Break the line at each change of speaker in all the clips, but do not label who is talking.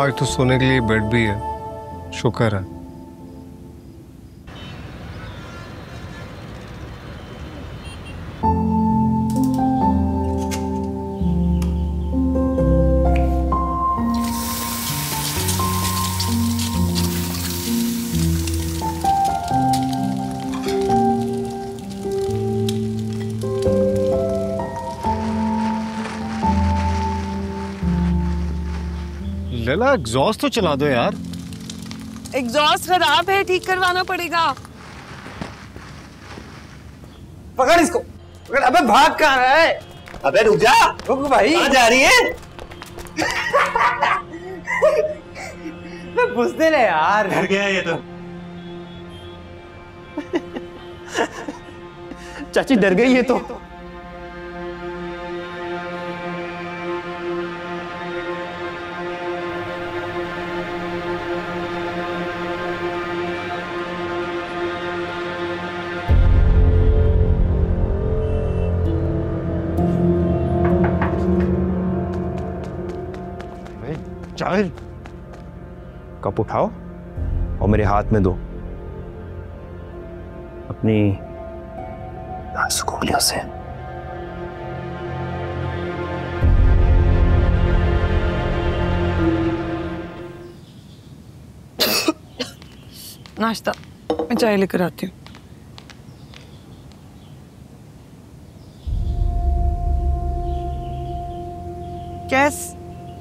आज तो सोने के लिए बेड भी है, शुक्र है। लैला एग्जॉस्ट तो चला दो यार।
एग्जॉस्ट खराब है, ठीक करवाना पड़ेगा।
पकड़ इसको, पकड़। अबे भाग कहाँ रहा है? अबे रुक जा। रुक भाई। कहाँ जा रही है? घुसने ले यार। डर गया ये तो। चाची डर गई ये तो।
जाहिर, कप उठाओ और मेरे हाथ में दो अपनी नाजुक उंगलियों से।
नाश्ता मैं चाय लेकर आती हूँ। कैस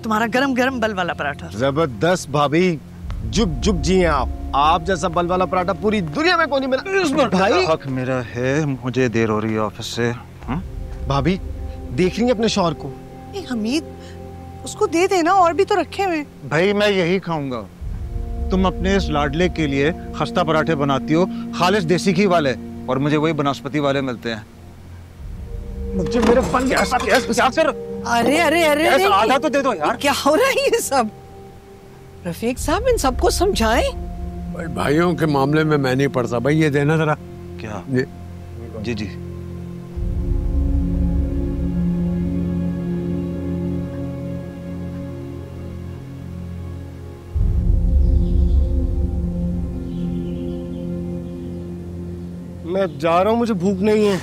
तुम्हारा गरम गरम बल वाला पराठा।
जबरदस्त भाभी, जुग जुग जी हैं आप जैसा बल वाला पराठा पूरी दुनिया में कोई नहीं मिला। भाई
हक मेरा है, मुझे देर हो रही है ऑफिस से।
भाभी देख रही हैं अपने शौहर को?
हमीद उसको दे देना, और भी तो रखे हुए।
भाई मैं यही खाऊंगा। तुम अपने इस लाडले के लिए खस्ता पराठे बनाती हो, खालिस देसी घी वाले, और मुझे वही बनस्पति वाले मिलते हैं।
मुझे मेरे बन गया।
अरे अरे अरे
आधा तो दे दो यार।
क्या हो रहा है ये सब? रफीक साहब इन सबको समझाएं।
भाई भाइयों के मामले में मैं नहीं पढ़ता। भाई ये देना जरा।
क्या?
ये
जी जी।
मैं जा रहा हूँ, मुझे भूख नहीं है।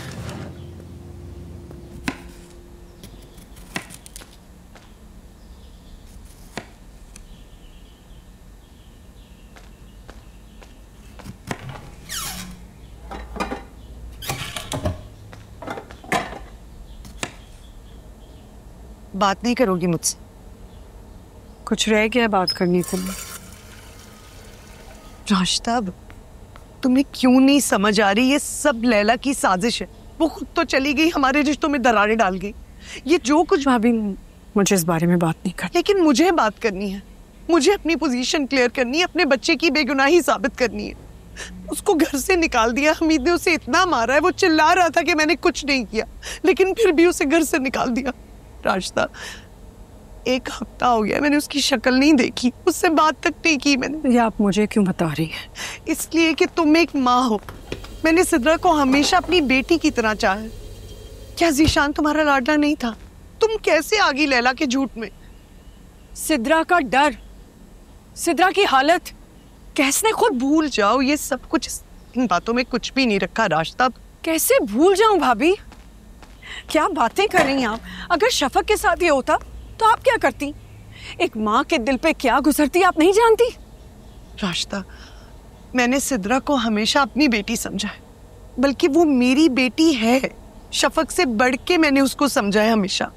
बात नहीं करोगी मुझसे? कुछ रह गया बात करने को? राशिदा, तुम्हें क्यों नहीं समझ आ रही? ये सब लैला की साजिश है। वो खुद तो चली गई, हमारे रिश्तों में दरारें डाल गई। ये जो कुछ भाभी, मुझे इस बारे में बात नहीं करनी। लेकिन मुझे बात करनी है। मुझे अपनी पोजीशन क्लियर करनी है, अपने बच्चे की बेगुनाही साबित करनी है। उसको घर से निकाल दिया, हमीद ने उसे इतना मारा है, वो चिल्ला रहा था कि मैंने कुछ नहीं किया, लेकिन फिर भी उसे घर से निकाल दिया। राशिदा, 1 हफ्ता हो गया मैंने उसकी शक्ल नहीं देखी, उससे बात तक नहीं की मैंने। ये आप मुझे क्यों बता रही हैं? इसलिए कि तुम एक माँ हो। मैंने सिद्रा को हमेशा अपनी बेटी की तरह चाहा। क्या जीशान तुम्हारा लाडला नहीं था? तुम कैसे आ गई लैला के झूठ में? सिद्रा का डर, सिद्रा की हालत कैसे खुद भूल जाओ ये सब कुछ। इन बातों में कुछ भी नहीं रखा राशिदा। कैसे भूल जाऊं भाभी? क्या बातें कर रही हैं आप? अगर शफक के साथ ये होता तो आप क्या करती? एक माँ के दिल पे क्या गुजरती आप नहीं जानती? राशिदा, मैंने सिद्रा को हमेशा अपनी बेटी समझा है, बल्कि वो मेरी बेटी है। शफक से बढ़ के मैंने उसको समझा है हमेशा।